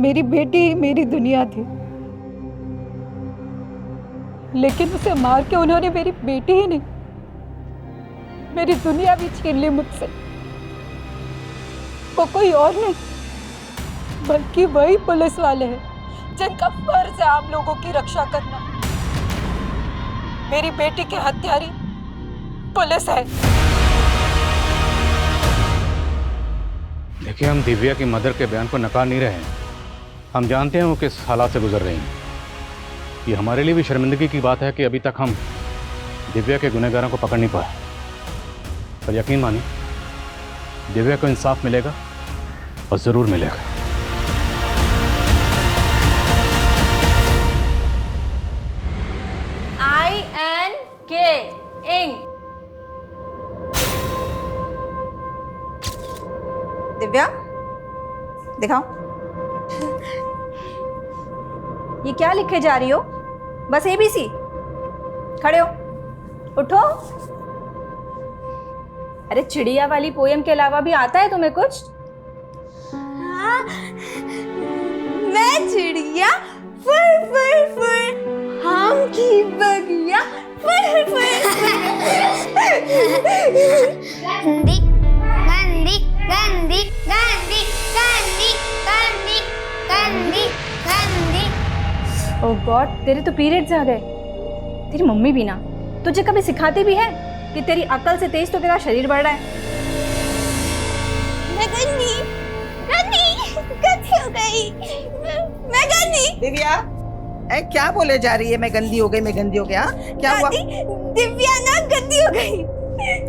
मेरी बेटी ही मेरी दुनिया थी, लेकिन उसे मार के उन्होंने मेरी बेटी ही नहीं, मेरी दुनिया भी छीन ली मुझसे। वो कोई और नहीं बल्कि वही पुलिस वाले हैं जिनका फर्ज है आप लोगों की रक्षा करना। मेरी बेटी के हत्यारी पुलिस है। देखिए, हम दिव्या की मदर के बयान को नकार नहीं रहे हैं। हम जानते हैं वो किस हालात से गुजर रही हैं। ये हमारे लिए भी शर्मिंदगी की बात है कि अभी तक हम दिव्या के गुनहगारों को पकड़ नहीं पाए। पर यकीन मानिए, दिव्या को इंसाफ मिलेगा और जरूर मिलेगा। INK ink. दिव्या दिखाओ, ये क्या लिखे जा रही हो? बस ABC? खड़े हो, उठो। अरे चिड़िया वाली पोयम के अलावा भी आता है तुम्हें कुछ? हाँ, मैं चिड़िया फुर फुर फुर, हम की बगिया फुर फुर। गंदी गंदी गंदी गंदी गंदी गंदी गंदी गंदी। ओह गॉड, तेरे तो पीरियड्स आ गए। तेरी मम्मी भी ना तुझे कभी सिखाती भी है कि तेरी अकल से तेज तो तेरा शरीर बढ़ रहा है। मैं गंदी गंदी गंदी हो गई, मैं गंदी। दिव्या, क्या बोले जा रही है? मैं गंदी हो गई, मैं गंदी हो गया? क्या हुआ? दिव्या ना गंदी हो गई।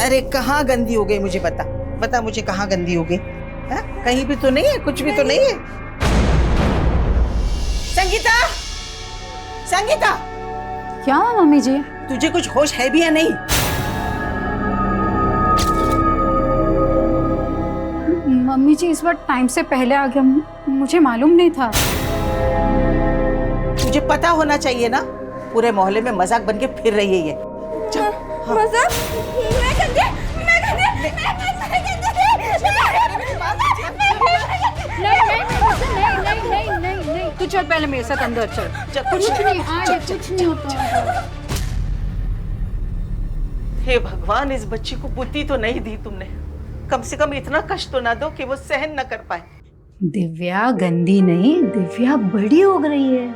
अरे कहाँ गंदी हो गई? मुझे बता, बता मुझे कहाँ गंदी हो गई? कहीं भी तो नहीं है, कुछ भी तो नहीं है। संगीता, संगीता, क्या हुआ मम्मी जी? तुझे कुछ होश है भी या नहीं? मम्मी जी इस बार टाइम से पहले आ गया, मुझे मालूम नहीं था। तुझे पता होना चाहिए ना, पूरे मोहल्ले में मजाक बन के फिर रही है ये। मजाक? मैं गंदी, मैं गंदी, नहीं, तू चल पहले मेरे साथ अंदर चल। कुछ नहीं होता। हे भगवान, इस बच्ची को बुद्धि तो नहीं दी तुमने। कम से कम इतना कष्ट तो ना दो कि वो सहन न कर पाए। दिव्या गंदी नहीं, दिव्या बड़ी हो रही है।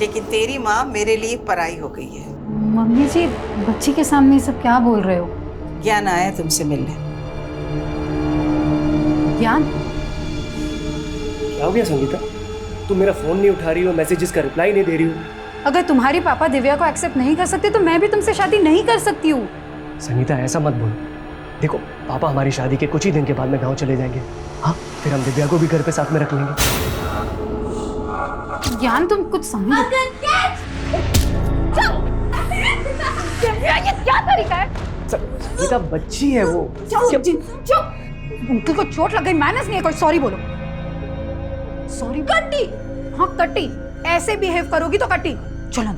लेकिन तेरी माँ मेरे लिए पराई हो गई है। मम्मी जी बच्ची के सामने सब क्या बोल रहे हो? ज्ञान आया तुमसे मिलने। ज्ञान? क्या हो गया संगीता? तुम मेरा फोन नहीं उठा रही हो, मैसेजेस का रिप्लाई नहीं दे रही हो। अगर तुम्हारी पापा दिव्या को एक्सेप्ट नहीं कर सकते तो मैं भी तुमसे शादी नहीं कर सकती हूँ। संगीता ऐसा मत बोलो। देखो, पापा हमारी शादी के कुछ ही दिन के बाद में गांव चले जाएंगे। हाँ, फिर हम दिव्या को भी घर पे साथ में रख लेंगे। ज्ञान तुम कुछ समझो। ये क्या तरीका है? संगीता बच्ची है वो। चुप। अंकल को चोट लग गई, मैनर्स नहीं है कोई। सॉरी बोलो। सॉरी कट्टी। हाँ कट्टी, ऐसे बिहेव करोगी तो कट्टी। चलो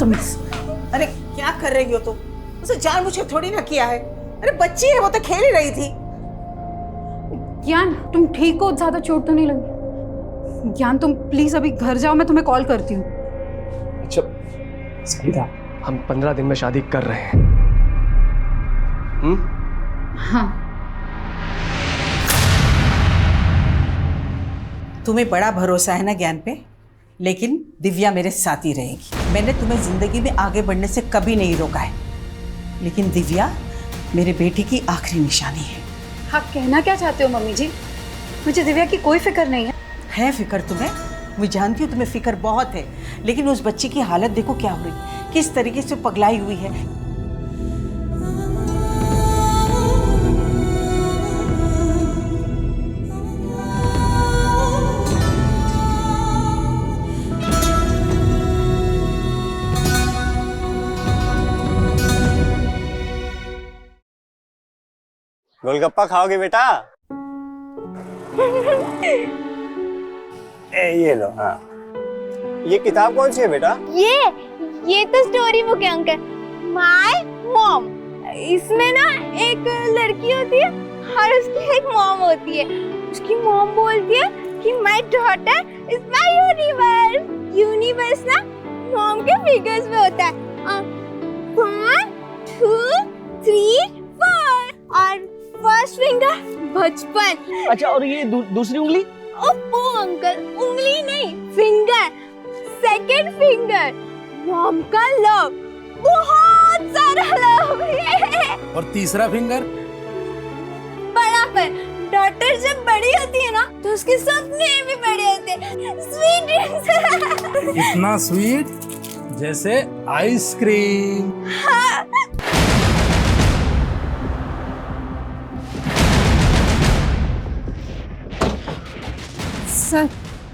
तुम। अरे क्या कर रही हो तुम? उसे जानबूझ थोड़ी ना किया है। अरे बच्ची है वो, तो खेल ही रही थी। ज्ञान तुम ठीक हो? ज्यादा चोट तो नहीं लगी? ज्ञान तुम प्लीज अभी घर जाओ, मैं तुम्हें कॉल करती हूँ। अच्छा संगीता, हम 15 दिन में शादी कर रहे हैं। हाँ। तुम्हें बड़ा भरोसा है ना ज्ञान पे, लेकिन दिव्या मेरे साथ ही रहेगी। मैंने तुम्हें जिंदगी में आगे बढ़ने से कभी नहीं रोका है, लेकिन दिव्या मेरे बेटे की आखिरी निशानी है। हाँ, कहना क्या चाहते हो मम्मी जी? मुझे दिव्या की कोई फिक्र नहीं है। फिक्र तुम्हें? मैं जानती हूँ तुम्हें फिक्र बहुत है, लेकिन उस बच्ची की हालत देखो क्या हुई, किस तरीके से पगलाई हुई है। गोलगप्पा खाओगे बेटा? ये लो। हाँ, ये किताब कौन सी है बेटा? ये तो स्टोरी बुक है अंकल, माय मॉम। इसमें ना एक लड़की होती है, और उसकी एक मॉम होती है। उसकी मॉम बोलती है कि my daughter is my universe. Universe ना मॉम के फिगर्स में होता है। 1 2 3 4 और फर्स्ट फिंगर बचपन। अच्छा, और ये दूसरी उंगली? ओप्पो अंकल, उंगली नहीं फिंगर, सेकंड फिंगर। मॉम का लव, बहुत सारा लव। और तीसरा फिंगर? बड़ा पर डॉटर जब बड़ी होती है ना तो उसके सपने भी बड़े होते हैं। Sweet dreams. इतना स्वीट जैसे आइसक्रीम। सर,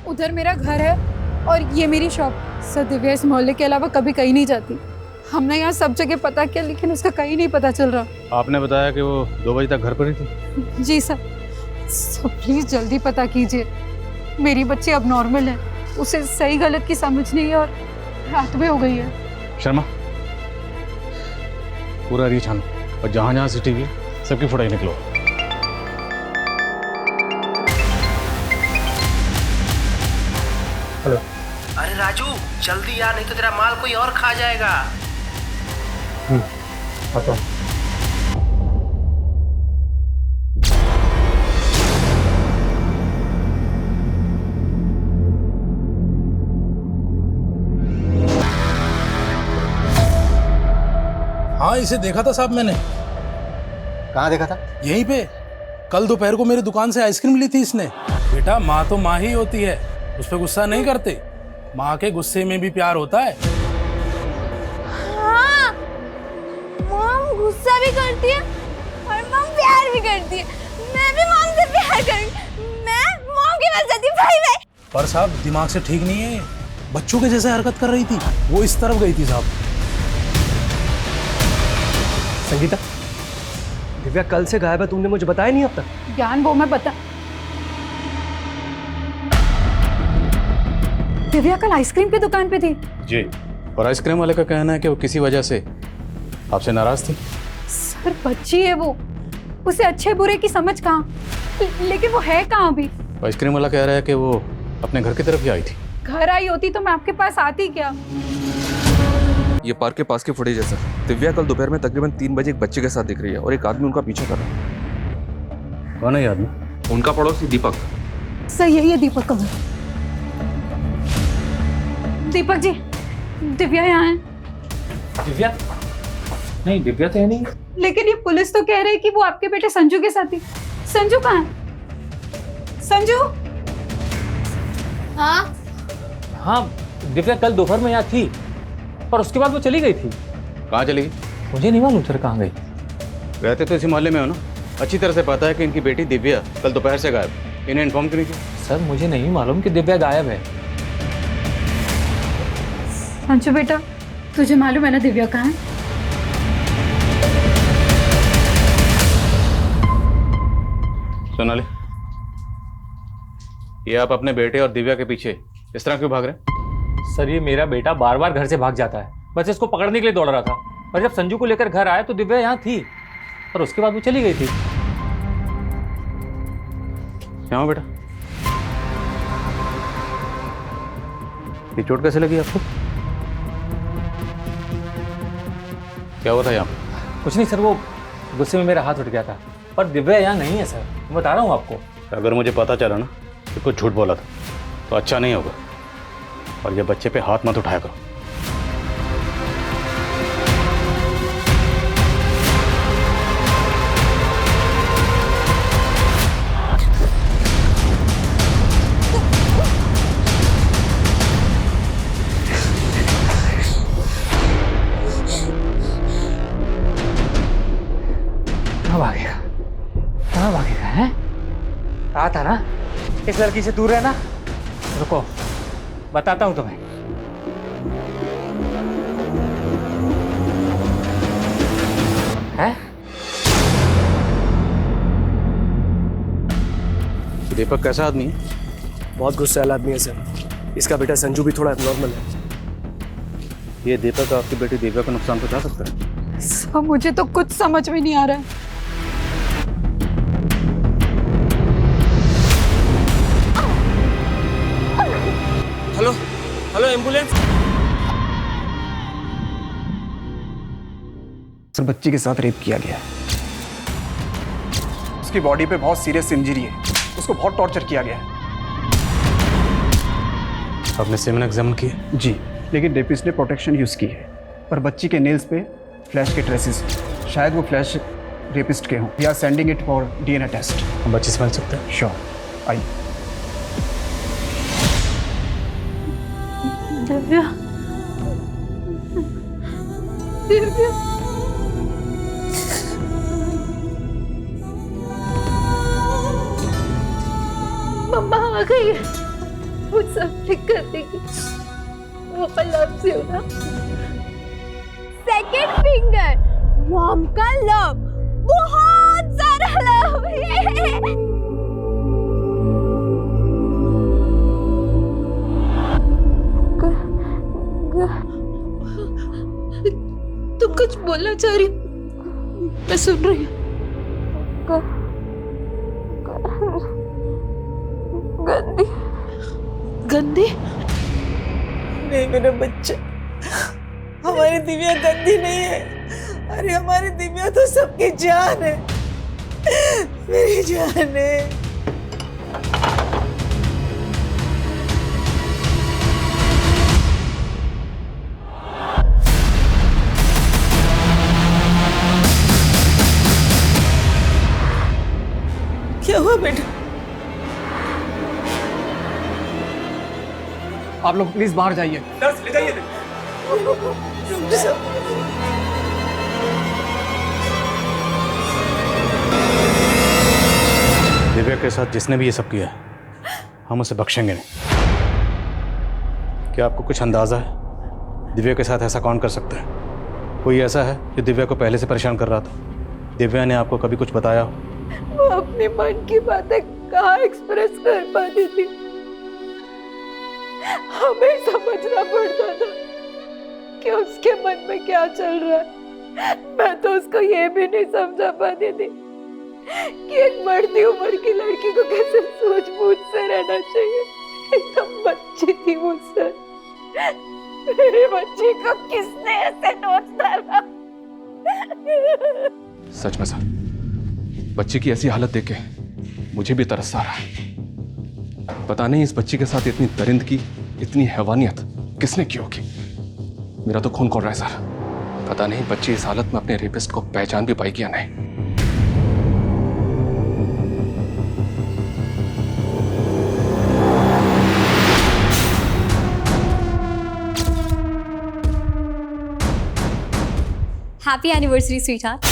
उधर मेरा घर है और ये मेरी शॉप। सर, दिव्या इस मोहल्ले के अलावा कभी कहीं नहीं जाती। हमने यहाँ सब जगह पता किया लेकिन उसका कहीं नहीं पता चल रहा। आपने बताया कि वो 2 बजे तक घर पर ही थी? जी सर। सर प्लीज जल्दी पता कीजिए। मेरी बच्ची अब नॉर्मल है, उसे सही गलत की समझ नहीं है और रात में हो गई है। शर्मा, पूरा एरिया छानो और जहाँ जहाँ सीसीटीवी है सबकी फुटेज निकलो। हेलो। अरे राजू जल्दी यार, नहीं तो तेरा माल कोई और खा जाएगा। आता हूँ। हाँ, इसे देखा था साहब मैंने। कहाँ देखा था? यहीं पे। कल दोपहर को मेरी दुकान से आइसक्रीम ली थी इसने। बेटा, माँ तो माँ ही होती है, उस पर गुस्सा नहीं करते। माँ के गुस्से में भी प्यार होता है। हाँ, मॉम गुस्सा भी करती है और मॉम प्यार भी करती है। मैं भी मॉम से प्यार करूंगी। मैं मॉम के पास जाती हूँ। Bye bye. पर साहब दिमाग से ठीक नहीं है, बच्चों के जैसे हरकत कर रही थी। वो इस तरफ गई थी साहब। संगीता, दिव्या कल से गायब है, तुमने मुझे बताया नहीं अब तक। ज्ञान वो मैं बता। दिव्या कल आइसक्रीम की दुकान पे थी। जी, और आइसक्रीम वाले का कहना है कि वो किसी वजह से आपसे नाराज थी। सर बच्ची है वो, उसे अच्छे बुरे की समझ कहाँ, लेकिन वो है कहाँ अभी? आइसक्रीम वाला कह रहा है कि वो अपने घर की तरफ ही आई थी। घर आई होती तो मैं आपके पास आती क्या? ये पार्क के पास की फुटेज है सर। दिव्या कल दोपहर में तकरीबन 3 बजे एक बच्चे के साथ दिख रही है और एक आदमी उनका पीछा कर रहा है। कौन है ये आदमी? उनका पड़ोसी दीपक। सर यही है दीपक का घर। दीपक जी, दिव्या यहाँ है। दिव्या? नहीं, दिव्या तो है नहीं। लेकिन ये पुलिस तो कह रही है कि वो आपके बेटे संजू के साथ थी। संजू कहाँ है? संजू? हाँ हाँ, दिव्या कल दोपहर में यहाँ थी पर उसके बाद वो चली गई थी। कहाँ चली गई? मुझे नहीं मालूम सर कहाँ गई। रहते तो इसी मोहल्ले में हो ना, अच्छी तरह से पता है कि इनकी बेटी दिव्या कल दोपहर से गायब। इन्हें इन्फॉर्म क्यों नहीं किया? सर मुझे नहीं मालूम कि दिव्या गायब है। संजू बेटा, तुझे मालूम है ना दिव्या कहाँ है? सोनाली, ये आप अपने बेटे और दिव्या के पीछे इस तरह क्यों भाग रहे हैं? सर ये मेरा बेटा बार बार घर से भाग जाता है, बस इसको पकड़ने के लिए दौड़ रहा था। पर जब संजू को लेकर घर आया तो दिव्या यहाँ थी और उसके बाद वो चली गई थी। यहाँ बेटा, ये चोट कैसे लगी आपको? क्या हुआ था यहाँ? कुछ नहीं सर, वो गुस्से में मेरा हाथ उठ गया था। पर दिव्या यहाँ नहीं है सर, मैं बता रहा हूँ आपको। अगर मुझे पता चला ना कि कुछ झूठ बोला था तो अच्छा नहीं होगा। और ये बच्चे पे हाथ मत उठाया करो। कहाँ भागेगा? कहाँ भागेगा है? कहा था ना इस लड़की से दूर रहना। रुको बताता हूँ तुम्हें। है? दीपक कैसा आदमी है? बहुत गुस्से वाला आदमी है सर। इसका बेटा संजू भी थोड़ा एबनॉर्मल है। ये दीपक आपकी बेटी दिव्या को नुकसान पहुंचा सकता है? सब मुझे तो कुछ समझ में नहीं आ रहा है। एम्बुलेंस। सर बच्ची के साथ रेप किया गया है। उसकी बॉडी पे बहुत सीरियस इंजरी है, उसको बहुत टॉर्चर किया गया है। आपने सेवन एग्जामिन किए? जी, लेकिन रेपिस्ट ने प्रोटेक्शन यूज़ की है। पर बच्ची के नेल्स पे फ्लैश के ट्रेसेस, शायद वो फ्लैश रेपिस्ट के हों। We are sending it for DNA test. हम बच्ची से मिल सकते हैं? श्योर, आइए। दिव्या, दिव्या, मम्मा आ गई है, वो सब ठीक कर देगी। वो लव से हो ना। सेकंड फिंगर, मॉम का लव, बहुत सारा लव है। तुम कुछ बोलना चाह रही? मैं सुन रही हूँ। गंदी, गंदी? नहीं मेरा बच्चा, हमारी दिव्या गंदी नहीं है। अरे हमारी दिव्या तो सबकी जान है, मेरी जान है। क्या हुआ बेटा? आप लोग प्लीज बाहर जाइए। नर्स ले जाइए। दिव्या के साथ जिसने भी ये सब किया है, हम उसे बख्शेंगे नहीं। क्या आपको कुछ अंदाजा है दिव्या के साथ ऐसा कौन कर सकता है? कोई ऐसा है जो दिव्या को पहले से परेशान कर रहा था? दिव्या ने आपको कभी कुछ बताया हो? वो अपने मन की बातें कहाँ एक्सप्रेस कर पाती थी। हमें समझना पड़ता था कि उसके मन में क्या चल रहा है। मैं तो उसको ये भी नहीं समझा पाती थी कि एक बढ़ती उम्र की लड़की को कैसे सूझबूझ से रहना चाहिए। एकदम बच्ची थी मुझसे। मेरे बच्ची को किसने ऐसे नोच डाला? सच में सर, बच्ची की ऐसी हालत देख के मुझे भी तरस आ रहा है। पता नहीं इस बच्ची के साथ इतनी दरिंदगी, इतनी हैवानियत किसने की होगी। मेरा तो खून खौल रहा है सर। पता नहीं बच्ची इस हालत में अपने रेपिस्ट को पहचान भी पाएगी या नहीं। Happy anniversary sweetheart.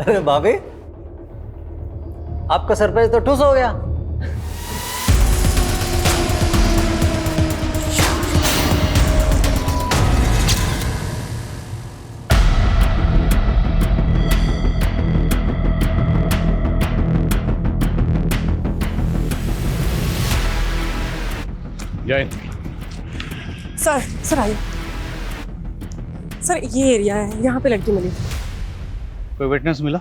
अरे भाभी, आपका सरप्राइज तो ठुस हो गया। जय। सर आइए। सर ये एरिया है, यहाँ पे लड़की मिली। कोई विटनेस मिला?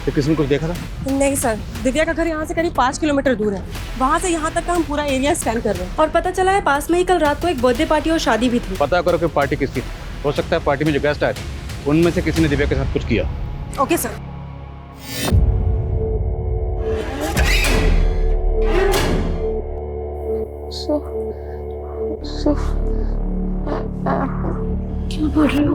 तो किसी ने कुछ देखा था? नहीं सर, दिव्या का घर यहाँ से करीब 5 किलोमीटर दूर है। वहाँ से यहाँ तक का हम पूरा एरिया स्कैन कर रहे हैं और पता चला है पास में ही कल रात को एक बर्थडे पार्टी और शादी भी थी। पता करो कि पार्टी किसकी थी। हो सकता है पार्टी में जो गेस्ट आए थे उनमें से किसी ने दिव्या के साथ कुछ किया। Okay sir. क्या पढ़ रही हो?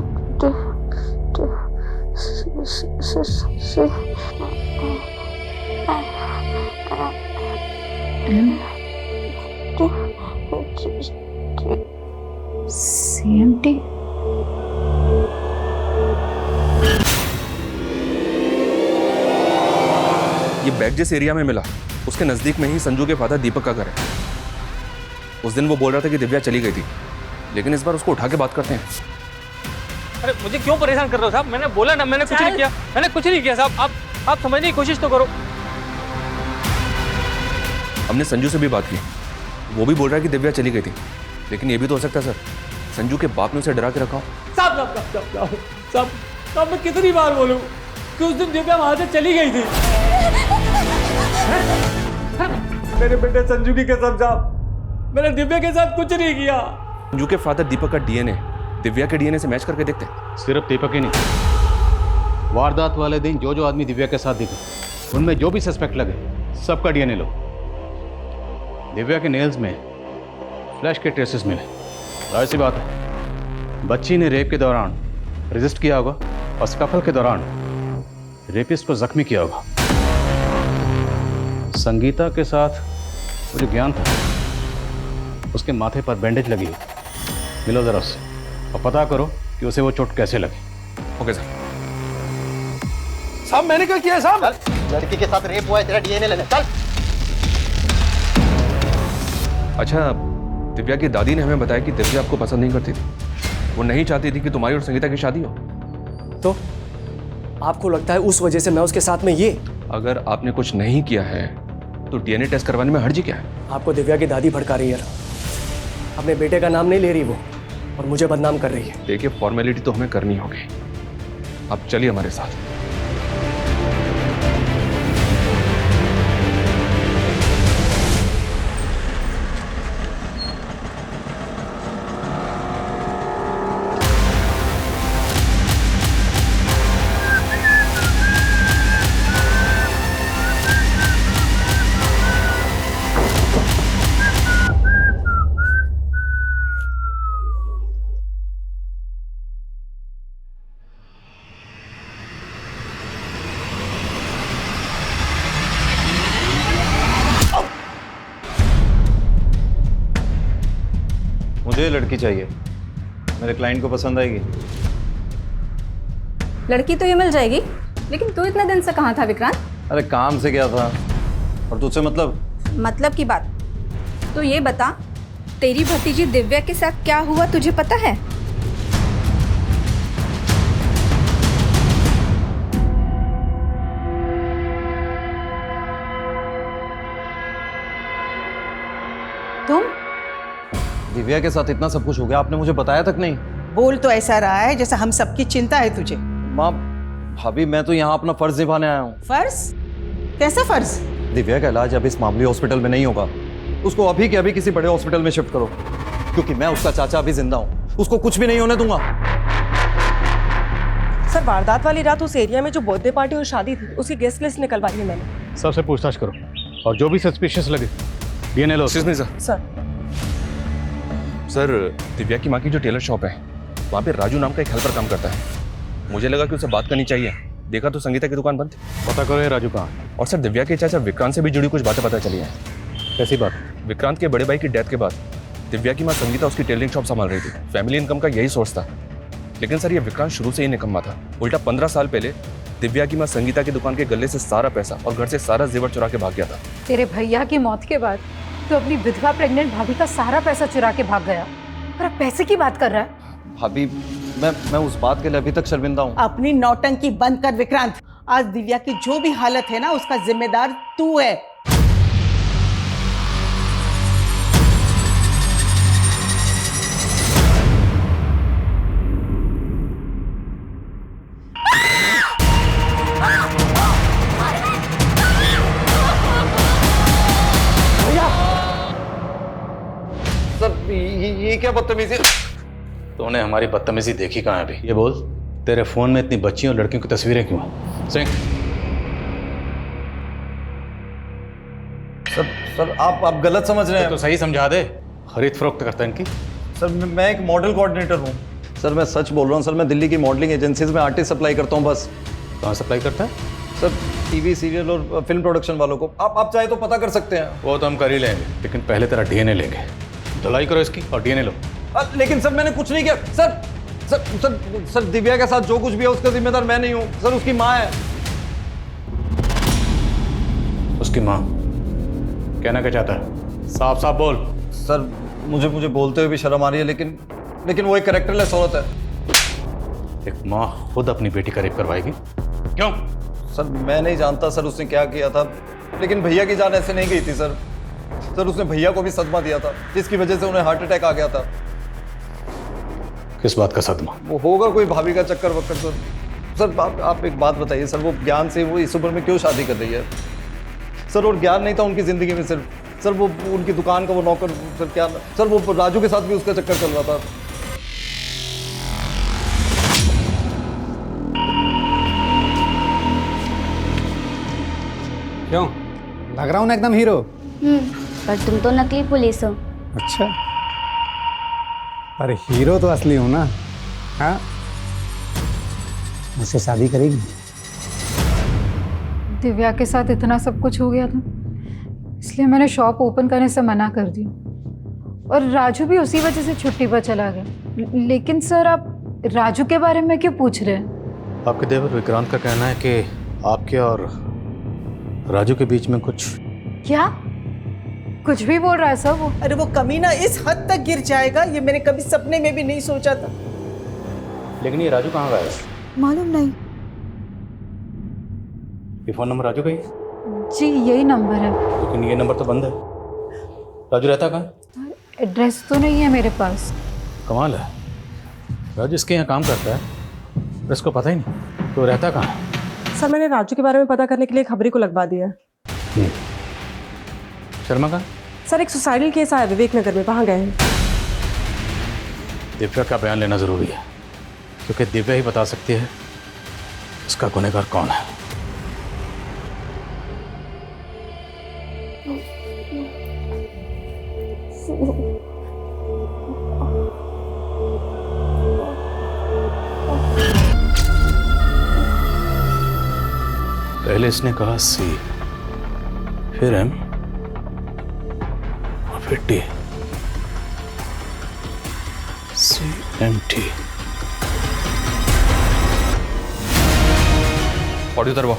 CMT? ये बैग जिस एरिया में मिला उसके नजदीक में ही संजू के फादर दीपक का घर है। उस दिन वो बोल रहा था कि दिव्या चली गई थी, लेकिन इस बार उसको उठा के बात करते हैं। अरे मुझे क्यों परेशान कर रहे हो साहब? मैंने बोला ना, मैंने कुछ नहीं किया। मैंने कुछ नहीं किया साहब। आप समझने की कोशिश तो करो। हमने संजू से भी बात की, वो भी बोल रहा है कि दिव्या चली गई थी, लेकिन ये भी तो हो सकता है सर संजू के बाप ने उसे डरा के रखा हो। साहब मैं कितनी बार बोलूं? कि उस दिन दिव्या वहां से चली गई थी। मेरे बेटे संजू की कसम साहब, मैंने दिव्या के साथ कुछ नहीं किया। संजू के फादर दीपक का डीएनए दिव्या के डीएनए से मैच करके देखते हैं। सिर्फ दीपक ही नहीं, वारदात वाले दिन जो जो आदमी दिव्या के साथ दिखे उनमें जो भी सस्पेक्ट लगे सबका डीएनए लो। दिव्या के नेल्स में फ्लैश के ट्रेसेस मिले। जाहिर सी बात है, बच्ची ने रेप के दौरान रेजिस्ट किया होगा और स्कफल के दौरान रेपिस्ट को जख्मी किया होगा। संगीता के साथ वो जो ज्ञान था उसके माथे पर बैंडेज लगी हुई, मिलो जरा उससे और पता करो कि उसे वो चोट कैसे लगी। Okay sir. साहब मैंने क्या किया है साहब? लड़की के साथ रेप हुआ है, तेरा डीएनए लेने चल। अच्छा, दिव्या की दादी ने हमें बताया कि दिव्या आपको पसंद नहीं करती थी, वो नहीं चाहती थी कि तुम्हारी और संगीता की शादी हो। तो आपको लगता है उस वजह से मैं उसके साथ में ये? अगर आपने कुछ नहीं किया है तो डीएनए टेस्ट करवाने में हर्जी क्या है? आपको दिव्या की दादी भड़का रही है, अपने बेटे का नाम नहीं ले रही वो, और मुझे बदनाम कर रही है। देखिए, फॉर्मेलिटी तो हमें करनी होगी। आप चलिए हमारे साथ। मुझे लड़की चाहिए, मेरे क्लाइंट को पसंद आएगी। लड़की तो ये मिल जाएगी, लेकिन तू इतने दिन से कहाँ था विक्रांत? अरे काम से गया था, और तुझसे मतलब की बात तो ये बता, तेरी भतीजी दिव्या के साथ क्या हुआ तुझे पता है? तुम? दिव्या के साथ इतना सब कुछ हो गया, आपने मुझे बताया तक नहीं। बोल तो ऐसा रहा है जैसा हम सबकी चिंता है तुझे। माँ, भाभी, मैं तो यहाँ अपना फर्ज निभाने आया हूँ। फर्ज? कैसा फर्ज? दिव्या का इलाज अब इस मामूली हॉस्पिटल में नहीं होगा, उसको अभी के अभी किसी बड़े हॉस्पिटल में शिफ्ट करो, क्योंकि मैं उसका चाचा अभी जिंदा हूँ, उसको कुछ भी नहीं होने दूंगा। सर, वारदात वाली रात उस एरिया में जो बर्थडे पार्टी और शादी थी उसकी गेस्ट लिस्ट निकलवाई है मैंने। सबसे पूछताछ करो और जो भी सस्पिशियस लगे डीएनए लो। सर, दिव्या की माँ की जो टेलर शॉप है वहाँ पे राजू नाम का एक हेल्पर काम करता है। मुझे लगा कि उसे बात करनी चाहिए। देखा तो संगीता की दुकान बंद थी। पता करो ये राजू कहाँ। और सर, दिव्या के चाचा विक्रांत से भी जुड़ी कुछ बातें पता चली हैं। कैसी बात? विक्रांत के बड़े भाई की डेथ के बाद दिव्या की माँ संगीता उसकी टेलरिंग शॉप संभाल रही थी। फैमिली इनकम का यही सोर्स था। लेकिन सर, ये विक्रांत शुरू से ही निकम्मा था। उल्टा 15 साल पहले दिव्या की माँ संगीता की दुकान के गले से सारा पैसा और घर से सारा जेवर चुरा के भाग गया था। तेरे भैया की मौत के बाद तो अपनी विधवा प्रेग्नेंट भाभी का सारा पैसा चुरा के भाग गया, और अब पैसे की बात कर रहा है। भाभी, मैं उस बात के लिए अभी तक शर्मिंदा हूँ। अपनी नौटंकी बंद कर विक्रांत। आज दिव्या की जो भी हालत है ना, उसका जिम्मेदार तू है। सर, ये क्या बदतमीजी? तूने हमारी बदतमीजी देखी कहाँ है अभी? ये बोल, तेरे फोन में इतनी बच्चियों और लड़कियों की तस्वीरें क्यों हैं? सिंह, सर आप गलत समझ रहे हैं। तो सही समझा दे। खरीद फरोख्त करता है इनकी। सर, मैं एक मॉडल कोऑर्डिनेटर हूँ। सर, मैं सच बोल रहा हूँ। सर, मैं दिल्ली की मॉडलिंग एजेंसीज में आर्टिस्ट सप्लाई करता हूँ बस। कहाँ सप्लाई करता है? सर, टीवी सीरियल और फिल्म प्रोडक्शन वालों को। आप चाहे तो पता कर सकते हैं। वो तो हम कर ही लेंगे, लेकिन पहले तेरा डीएनए लेंगे। धुलाई करो इसकी और डीएनए लो। लेकिन सर, मैंने कुछ नहीं किया। सर, दिव्या के साथ जो कुछ भी है उसका जिम्मेदार मैं नहीं हूँ। सर, उसकी माँ है। उसकी माँ? कहना क्या चाहता है? साफ साफ बोल। सर, मुझे बोलते हुए भी शर्म आ रही है, लेकिन वो एक कैरेक्टरलेस औरत है। एक माँ खुद अपनी बेटी का रेप करवाएगी? क्यों? सर, मैं नहीं जानता सर उसने क्या किया था, लेकिन भैया की जान ऐसे नहीं गई थी सर। उसने भैया को भी सदमा दिया था, जिसकी वजह से उन्हें हार्ट अटैक आ गया था। किस बात का सदमा? वो होगा कोई भाभी का चक्कर वक्कर। सर आप एक बात बताइए सर, वो ज्ञान से वो इस उम्र में क्यों शादी कर रही है सर? और ज्ञान नहीं था उनकी ज़िंदगी में सिर्फ सर, वो उनकी दुकान का वो नौकर सर, क्या सर, वो राजू के साथ भी उसका चक्कर चल रहा था। क्यों लग रहा हूँ ना एकदम हीरो? पर तुम तो नकली पुलिस हो। अच्छा, पर हीरो तो असली हूँ ना। हाँ, मुझसे शादी करेगी? दिव्या के साथ इतना सब कुछ हो गया था, इसलिए मैंने शॉप ओपन करने से मना कर दिया, और राजू भी उसी वजह से छुट्टी पर चला गया। लेकिन सर, आप राजू के बारे में क्यों पूछ रहे हैं? आपके देवर विक्रांत का कहना है कि आपके और राजू के बीच में कुछ। क्या कुछ भी बोल रहा है सर वो? अरे वो कमीना इस हद तक गिर जाएगा ये मैंने कभी सपने में भी नहीं सोचा था। लेकिन ये राजू कहाँ गया है? मालूम नहीं। ये फोन नंबर राजू का ही है? जी यही नंबर है। लेकिन ये नंबर तो बंद है। राजू रहता कहाँ? एड्रेस तो नहीं है मेरे पास। कमाल है, राजू इसके यहाँ काम करता है पर इसको पता ही नहीं, तो रहता कहाँ? सर मैंने राजू के बारे में पता करने के लिए खबरी को लगवा दिया है। शर्मा का? सर एक सुसाइडल केस आया विवेक नगर में, वहाँ गए हैं। दिव्या का बयान लेना जरूरी है, क्योंकि दिव्या ही बता सकती है इसका गुनहगार कौन है। पहले इसने कहा सी, फिर एम, और फिर टी। CMT। ऑडियो उतरवाओ।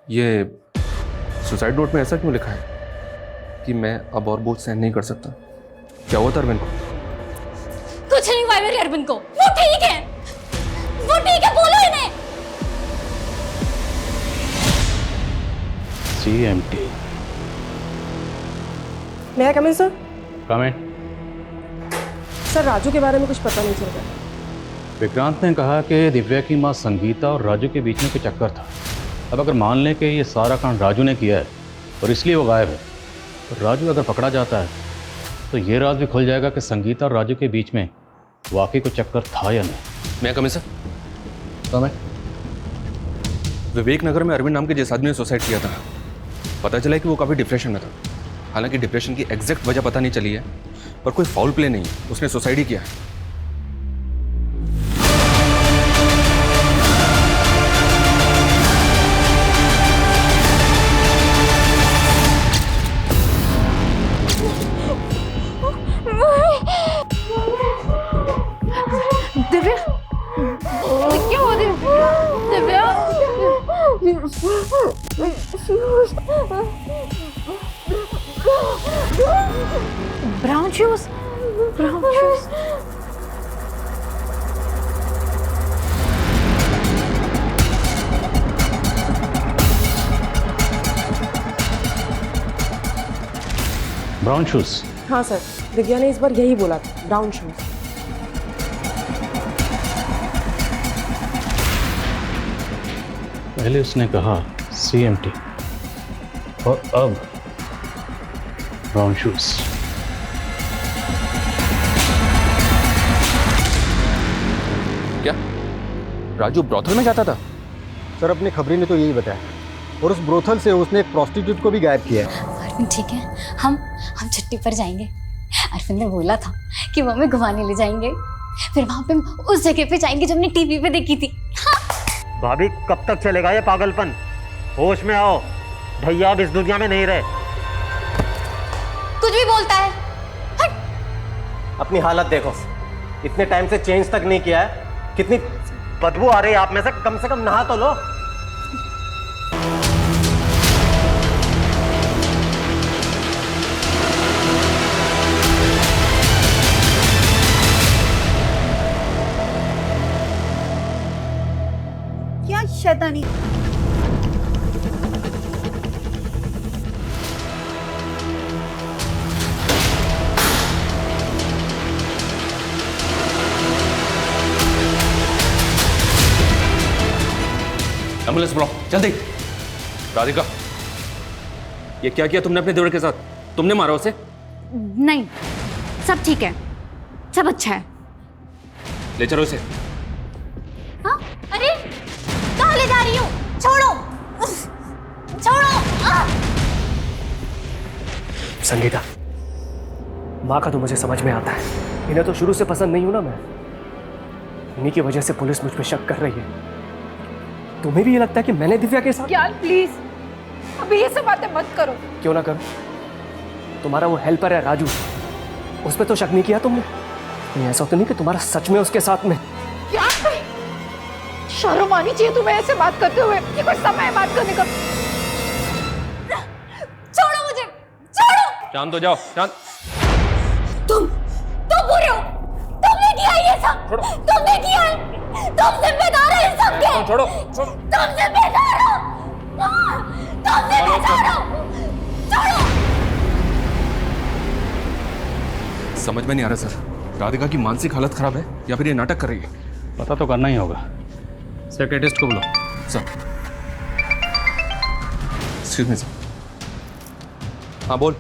ये सुसाइड नोट में ऐसा क्यों लिखा है कि मैं अब और बोझ सहन नहीं कर सकता? क्या हुआ था अरविंद को? कुछ नहीं हुआ मेरे अरविंद को, वो ठीक है, वो ठीक है, बोलो इन्हें। CMT। मैं कम इन सर? कमेंट। सर राजू के बारे में कुछ पता नहीं चल रहा। विक्रांत ने कहा कि दिव्या की मां संगीता और राजू के बीच में कोई चक्कर था। अब अगर मान लें कि ये सारा कांड राजू ने किया है और इसलिए वो गायब है, तो राजू अगर पकड़ा जाता है तो ये राज भी खुल जाएगा कि संगीता और राजू के बीच में वाकई कोई चक्कर था या नहीं। मैं कम सर? कमेंट। विवेक नगर में अरविंद नाम के जिस आदमी ने सुसाइड किया था, पता चला कि वो काफ़ी डिप्रेशन में था। हालांकि डिप्रेशन की एग्जैक्ट वजह पता नहीं चली है, पर कोई फाउल प्ले नहीं है, उसने सुसाइड ही किया है। दिव्या, क्या हुआ Divya? Brown shoes, brown shoes. Brown shoes? हाँ सर, दिव्या ने इस बार यही बोला था, ब्राउन शूज। पहले उसने कहा CMT और अब ब्राउन शूज। क्या राजू ब्रोथल में जाता था? सर अपनी खबरी ने तो यही बताया, और उस ब्रोथल से उसने एक प्रोस्टिट्यूट को भी गायब किया है। अरविंद ठीक है, हम छुट्टी पर जाएंगे। अरविंद ने बोला था कि वो हमें घुमाने ले जाएंगे, फिर वहां पे उस जगह पे जाएंगे जो हमने टीवी पे देखी थी। भाभी कब तक चलेगा ये पागलपन? होश में आओ, भैया अब इस दुनिया में नहीं रहे। कुछ भी बोलता है। अपनी हालत देखो, इतने टाइम से चेंज तक नहीं किया है, कितनी बदबू आ रही है आप में से कम नहा तो लो। क्या शैतानी। एम्बुलेंस बुलाओ जल्दी। राधिका, ये क्या किया तुमने अपने देवर के साथ? तुमने मारा उसे? नहीं, सब ठीक है, सब अच्छा है। ले चलो इसे। हाँ? अरे कहाँ ले जा रही हो? छोड़ो, छोड़ो। संगीता, माँ का तो मुझे समझ में आता है, इन्हें तो शुरू से पसंद नहीं हूं ना मैं। इन्हीं की वजह से पुलिस मुझ पर शक कर रही है। तुम्हें भी ये लगता है कि मैंने दिव्या के साथ? यार प्लीज, अभी ये सब बातें मत करो। क्यों ना करो? तुम्हारा वो हेल्पर है राजू, उस पर तो शक नहीं किया तुमने? नहीं, ऐसा तो नहीं कि तुम्हारा सच में उसके साथ में? क्या? शर्म आनी चाहिए तुम्हें ऐसे बात करते हुए। ये कोई समय है बात करने का? छोड़ो मुझे, छोड़ो। शांत हो जाओ, शांत। तुम बुरे हो, तुमने किया ये सब, तुमने किया है, तुम जिम्मेदार हो इस सब के। छोड़ो, तुम जिम्मेदार हो, तुम जिम्मेदार हो, छोड़ो। समझ में नहीं आ रहा सर, राधिका की मानसिक हालत खराब है या फिर ये नाटक कर रही है? पता तो करना ही होगा। साइकियाट्रिस्ट को बुलाओ। Sir, excuse me sir. हाँ बोल।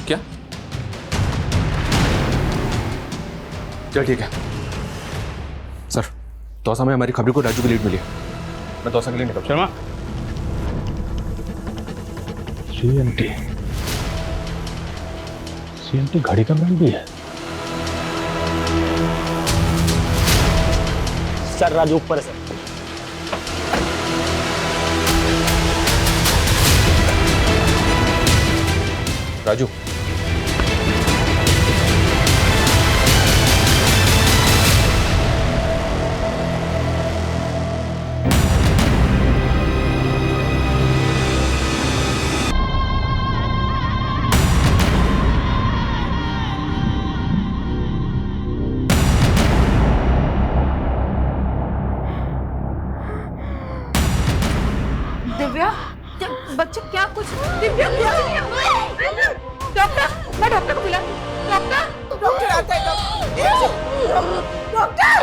क्या? चल ठीक है सर, तौसा में हमारी खबरी को राजू की लीड मिली है। मैं तौसा के लिए निकल। शर्मा, सीएमटी घड़ी का ब्रांड भी है। सर राजू ऊपर है सर। राजू, दिव्या, बच्चे क्या कुछ? दिव्या कुछ नहीं है। डॉक्टर, मैं डॉक्टर को बुला। डॉक्टर आता है। Doctor.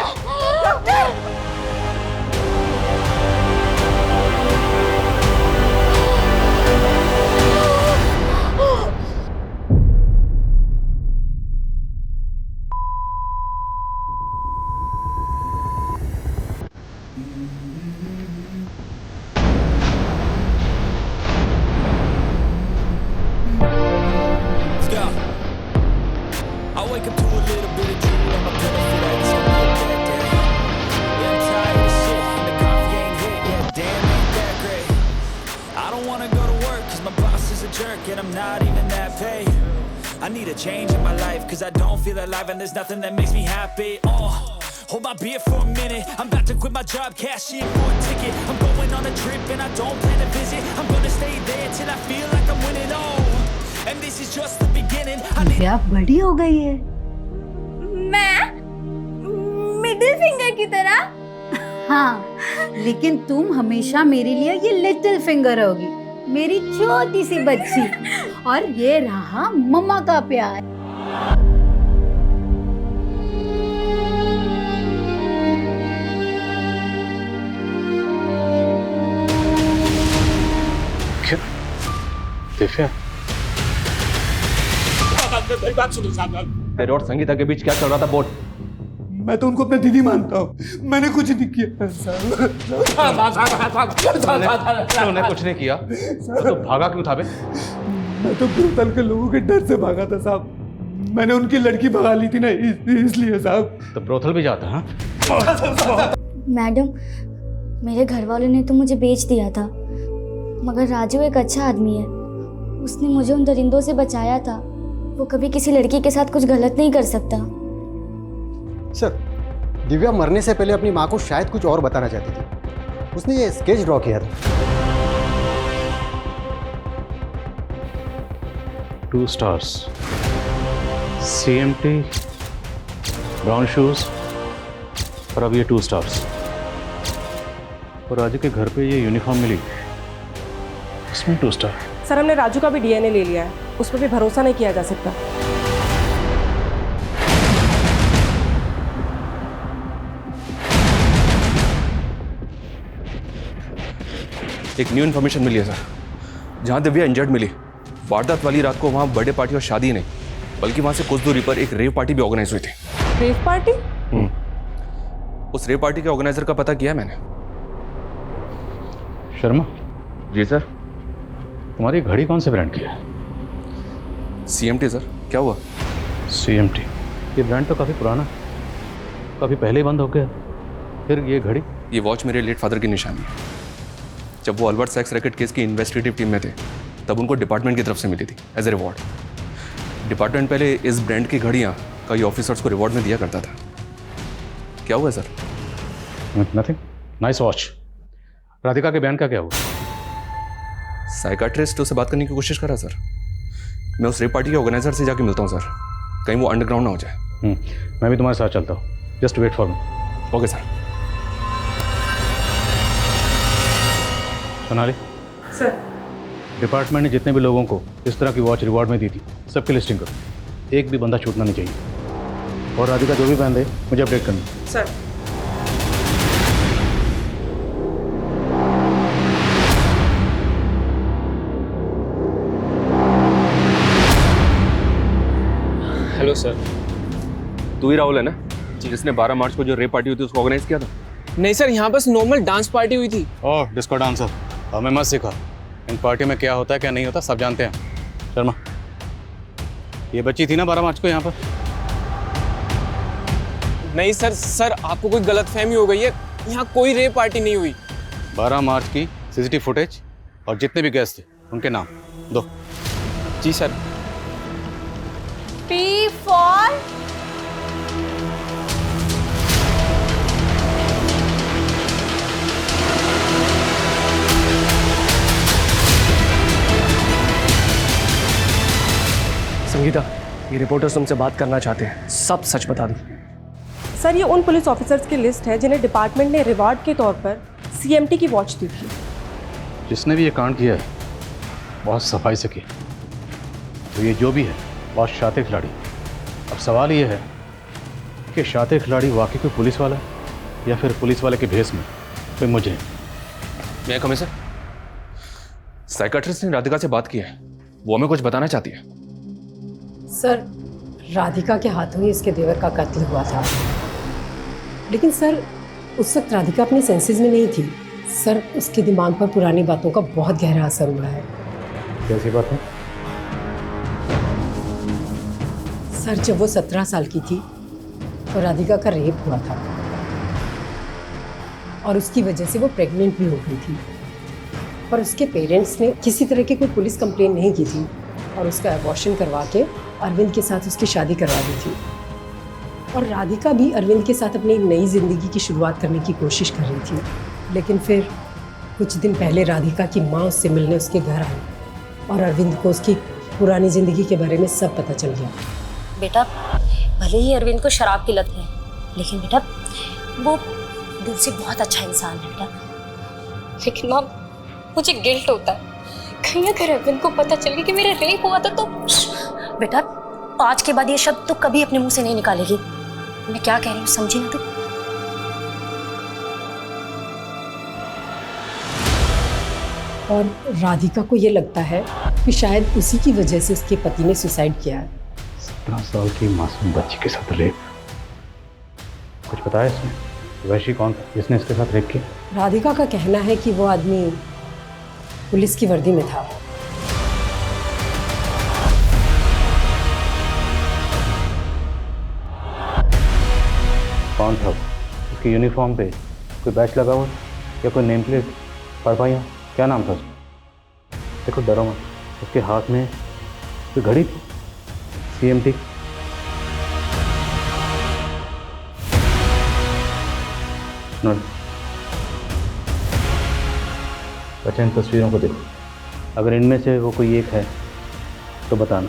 I need a change in my life, cause I don't feel alive and there's nothing that makes me happy. Hold my beer for a minute, I'm about to quit my job, cash in for a ticket. I'm going on a trip and I don't plan to visit. I'm gonna stay there till I feel like I'm winning all. And this is just the beginning. Divya बड़ी हो गई है। मैं middle finger की तरह? हाँ, लेकिन तुम हमेशा मेरे लिए ये लिटिल फिंगर होगी, मेरी छोटी सी बच्ची। और ये रहा मम्मा का प्यार। क्या? दिव्या, मेरी बात सुनो साहब। तेरे और संगीता के बीच क्या चल रहा था बोल? मैं तो उनको अपना दीदी मानता हूँ, मैंने कुछ नहीं किया। उन्होंने कुछ नहीं किया तो भागा क्यों था बे? मैं तो ब्रोथल के लोगों के डर से भागा था साहब। मैंने उनकी लड़की भगा ली थी ना, इसलिए साहब। तो ब्रोथल भी जाता? हाँ मैडम, मेरे घर वालों ने तो मुझे बेच दिया था, मगर राजू एक अच्छा आदमी है। उसने मुझे उन दरिंदों से बचाया था। वो कभी किसी लड़की के साथ कुछ गलत नहीं कर सकता। सर, दिव्या मरने से पहले अपनी माँ को शायद कुछ और बताना चाहती थी। उसने ये स्केच ड्रॉ किया था। 2 stars, CMT, ब्राउन शूज और अब ये 2 stars। और राजू के घर पे ये यूनिफॉर्म मिली, इसमें 2 स्टार। सर हमने राजू का भी डीएनए ले लिया है, उस पर भी भरोसा नहीं किया जा सकता। एक न्यू इन्फॉर्मेशन मिली है सर, जहां दिव्या इंजर्ड मिली, वारदात वाली रात को वहां बर्थडे पार्टी और शादी नहीं, बल्कि वहां से कुछ दूरी पर एक रेव पार्टी भी ऑर्गेनाइज हुई थी। Rave party? उस रेव पार्टी के ऑर्गेनाइजर का पता किया मैंने। शर्मा जी सर। तुम्हारी घड़ी कौन से ब्रांड की है? CMT sir. क्या हुआ? CMT, ये ब्रांड तो काफ़ी पुराना, काफ़ी पहले ही बंद हो गया, फिर ये घड़ी? ये वॉच मेरे लेट फादर की निशानी है। जब वो अल्बर्ट सेक्स रैकेट केस की इन्वेस्टिगेटिव टीम में थे, तब उनको डिपार्टमेंट की तरफ से मिली थी एज ए रिवॉर्ड। डिपार्टमेंट पहले इस ब्रांड की घड़ियाँ कई ऑफिसर्स को रिवॉर्ड में दिया करता था। क्या हुआ sir? Nothing. Nice watch. Radhika के बयान का क्या हुआ? साइकाट्रिस्ट उससे बात करने की कोशिश करा सर। मैं उस रेप पार्टी के ऑर्गेनाइजर से जाके मिलता हूँ सर, कहीं वो अंडरग्राउंड ना हो जाए। मैं भी तुम्हारे साथ चलता हूँ, just wait for me. Okay sir. Sonali sir, department ने जितने भी लोगों को इस तरह की वॉच रिवॉर्ड में दी थी, सबकी लिस्टिंग करो, एक भी बंदा छूटना नहीं चाहिए। और राधिका जो भी पहन दे मुझे अपडेट करना। सर। Hello sir. तू ही राहुल है ना जिसने 12 मार्च को जो रेप पार्टी हुई थी उसको ऑर्गेनाइज किया था? नहीं सर, यहाँ बस नॉर्मल डांस पार्टी हुई थी। ओह, डिस्को डांसर। हमें मत सिखा, इन पार्टी में क्या होता है क्या नहीं होता सब जानते हैं। शर्मा, ये बच्ची थी ना 12 मार्च को यहाँ पर? नहीं सर, सर आपको कोई गलतफहमी हो गई है, यहाँ कोई रेप पार्टी नहीं हुई। 12 मार्च की CCTV फुटेज और जितने भी गेस्ट थे उनके नाम दो। जी सर। P for संगीता, ये रिपोर्टर्स तुमसे बात करना चाहते हैं, सब सच बता दो। सर ये उन पुलिस ऑफिसर्स की लिस्ट है जिन्हें डिपार्टमेंट ने रिवॉर्ड के तौर पर CMT की वॉच दी थी। जिसने भी ये कांड किया है बहुत सफाई से किया, तो ये जो भी है बहुत शातिर खिलाड़ी। अब सवाल ये है कि शातिर खिलाड़ी वाकई कोई पुलिस वाला है या फिर पुलिस वाले के भेस में कोई मुजरिम। मैं कमी सर, साइकाट्रिस्ट ने राधिका से बात की है, वो हमें कुछ बताना चाहती है। सर, राधिका के हाथों ही इसके देवर का कत्ल हुआ था, लेकिन सर उस वक्त राधिका अपने सेंसेस में नहीं थी। सर, उसके दिमाग पर पुरानी बातों का बहुत गहरा असर हुआ है। कैसी बात है? सर, जब वो 17 साल की थी तो राधिका का रेप हुआ था और उसकी वजह से वो प्रेग्नेंट भी हो गई थी, पर उसके पेरेंट्स ने किसी तरह की कोई पुलिस कंप्लेन नहीं की थी और उसका अबॉर्शन करवा के अरविंद के साथ उसकी शादी करवा दी थी। और राधिका भी अरविंद के साथ अपनी नई ज़िंदगी की शुरुआत करने की कोशिश कर रही थी, लेकिन फिर कुछ दिन पहले राधिका की माँ उससे मिलने उसके घर आई और अरविंद को उसकी पुरानी ज़िंदगी के बारे में सब पता चल गया। बेटा, भले ही अरविंद को शराब की लत है, लेकिन बेटा वो दिल से बहुत अच्छा इंसान है बेटा। लेकिन माँ, मुझे गिल्ट होता है, कहीं अगर अरविंद को पता चल गया कि मेरा रेप हुआ था तो। बेटा, आज के बाद ये शब्द तो कभी अपने मुंह से नहीं निकालेगी। मैं क्या कह रही हूँ समझी ना तू? और राधिका को ये लगता है कि शायद उसी की वजह से उसके पति ने सुसाइड किया है। 17 साल की मासूम बच्ची के साथ रेप, कुछ बताया इसने? वैशी कौन था जिसने इसके साथ रेप किया? राधिका का कहना है कि वो आदमी पुलिस की वर्दी में था। कौन था वो? उसकी यूनिफॉर्म पे कोई बैच लगा हुआ या कोई नेम प्लेट पढ़ पाई? क्या नाम था उसका? देखो डरो मत, उसके हाथ में कोई घड़ी थी, CMT। अच्छा, इन तस्वीरों को देखो, अगर इनमें से वो कोई एक है तो बताना।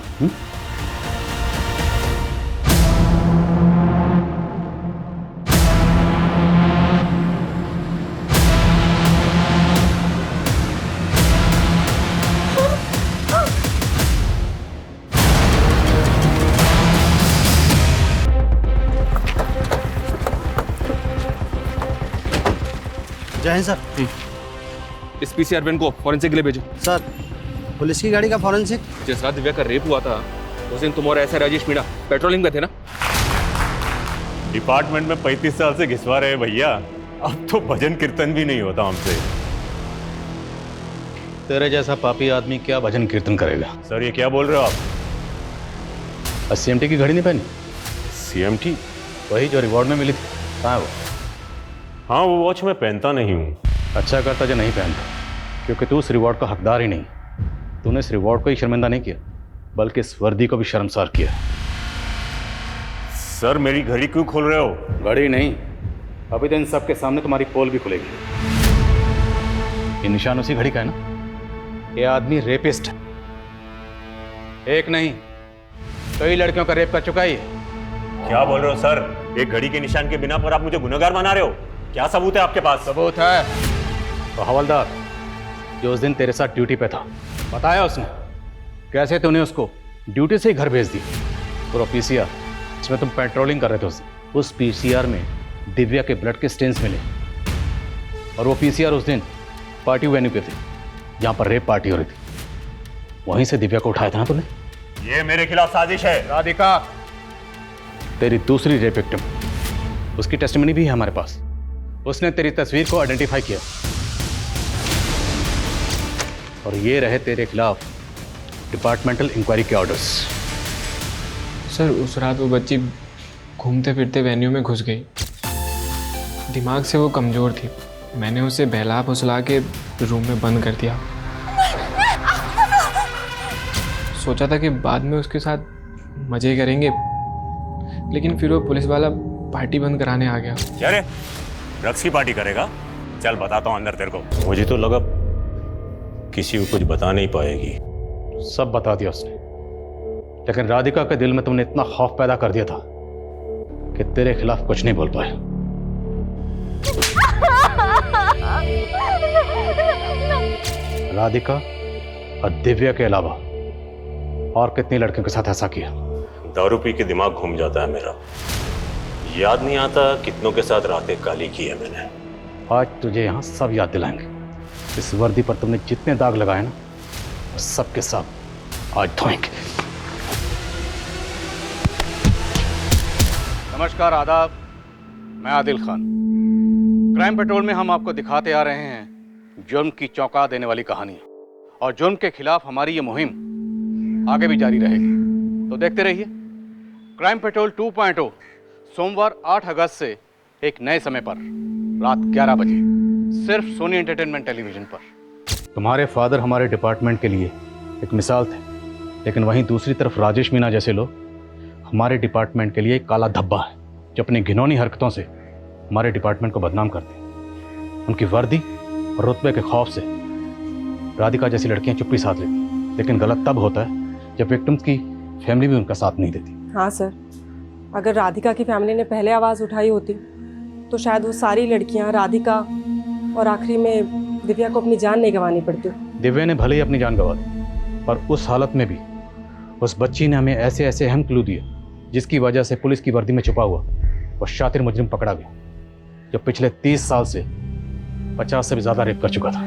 जय हिंद सर। इस पीसी अरविंद को फॉरेंसिक के लिए भेजो। सर पुलिस की गाड़ी का फॉरेंसिक? जिस रात दिव्या का रेप हुआ था उस दिन तुम और ऐसा राजेश मीणा पेट्रोलिंग में थे ना? डिपार्टमेंट में 35 साल से घिसवा रहे भैया, अब तो भजन कीर्तन भी नहीं होता हमसे। तेरे जैसा पापी आदमी क्या भजन कीर्तन करेगा? सर ये क्या बोल रहे हो आप? CMT की घड़ी नहीं पहनी? CMT? वही जो रिवॉर्ड में मिली थी, कहाँ है वो? हाँ वो वॉच मैं पहनता नहीं हूँ। अच्छा करता जो नहीं पहनता, क्योंकि तू उस रिवॉर्ड का हकदार ही नहीं। तूने इस रिवॉर्ड को ही शर्मिंदा नहीं किया, बल्कि इस वर्दी को भी शर्मसार किया। सर मेरी घड़ी क्यों खोल रहे हो? घड़ी नहीं, अभी तो इन सबके सामने तुम्हारी पोल भी खुलेगी। ये निशान उसी घड़ी का है ना? ये आदमी रेपिस्ट है, एक नहीं कई लड़कियों का रेप कर चुका ही है। क्या बोल रहे हो सर? एक घड़ी के निशान के बिना पर आप मुझे गुनहगार बना रहे हो? क्या सबूत है आपके पास? सबूत है। तो हवलदार जो उस दिन तेरे साथ ड्यूटी पे था, बताया उसने कैसे तूने उसको ड्यूटी से ही घर भेज दिया? पूरा PCR जिसमें तुम पेट्रोलिंग कर रहे थे उस PCR में दिव्या के ब्लड के स्टेन्स मिले, और वो PCR उस दिन पार्टी वेन्यू पे थे जहां पर रेप पार्टी हो रही थी। वहीं से दिव्या को उठाया था ना तूने? ये मेरे खिलाफ साजिश है। राधिका तेरी दूसरी रेप विक्टिम, उसकी टेस्टिमनी भी है हमारे पास। उसने तेरी तस्वीर को आइडेंटिफाई किया, और ये रहे तेरे खिलाफ डिपार्टमेंटल इंक्वायरी के ऑर्डर्स। सर उस रात वो बच्ची घूमते फिरते वेन्यू में घुस गई। दिमाग से वो कमज़ोर थी, मैंने उसे बहला फुसला के रूम में बंद कर दिया। सोचा था कि बाद में उसके साथ मज़े करेंगे, लेकिन फिर वो पुलिस वाला पार्टी बंद कराने आ गया। क्या रे, ड्रग्स की पार्टी करेगा? चल बताता हूँ अंदर तेरे को। मुझे तो लगा किसी को कुछ बता नहीं पाएगी। सब बता दिया उसने, लेकिन राधिका के दिल में तुमने इतना खौफ पैदा कर दिया था कि तेरे खिलाफ कुछ नहीं बोल पाए। राधिका और दिव्या के अलावा और कितनी लड़कियों के साथ ऐसा किया? दारू पी के दिमाग घूम जाता है मेरा, याद नहीं आता कितनों के साथ रातें काली की है मैंने। आज तुझे यहाँ सब याद दिलाएंगे। इस वर्दी पर तुमने जितने दाग लगाए ना, वो सब के सब आज धोएंगे। नमस्कार, आदाब, मैं आदिल खान। क्राइम पेट्रोल में हम आपको दिखाते आ रहे हैं जुर्म की चौंका देने वाली कहानी, और जुर्म के खिलाफ हमारी ये मुहिम आगे भी जारी रहेगी। तो देखते रहिए क्राइम पेट्रोल 2.0 सोमवार 8 अगस्त से एक नए समय पर रात 11 बजे सिर्फ सोनी एंटरटेनमेंट टेलीविजन पर। तुम्हारे फादर हमारे डिपार्टमेंट के लिए एक मिसाल थे, लेकिन वहीं दूसरी तरफ राजेश मीणा जैसे लोग हमारे डिपार्टमेंट के लिए एक काला धब्बा है, जो अपनी घिनौनी हरकतों से हमारे डिपार्टमेंट को बदनाम करते हैं। उनकी वर्दी और रुतबे के खौफ से राधिका जैसी लड़कियां चुप्पी साध लेती, लेकिन गलत तब होता है जब विक्टिम्स की फैमिली भी उनका साथ नहीं देती। हाँ सर, अगर राधिका की फैमिली ने पहले आवाज़ उठाई होती तो शायद वो सारी लड़कियां राधिका और आखिरी में दिव्या को अपनी जान नहीं गंवानी पड़ती। दिव्या ने भले ही अपनी जान गंवा दी, पर उस हालत में भी उस बच्ची ने हमें ऐसे ऐसे अहम क्लू दिए जिसकी वजह से पुलिस की वर्दी में छुपा हुआ वो शातिर मुजरिम पकड़ा गया, जो पिछले 30 साल से 50 से भी ज़्यादा रेप कर चुका था।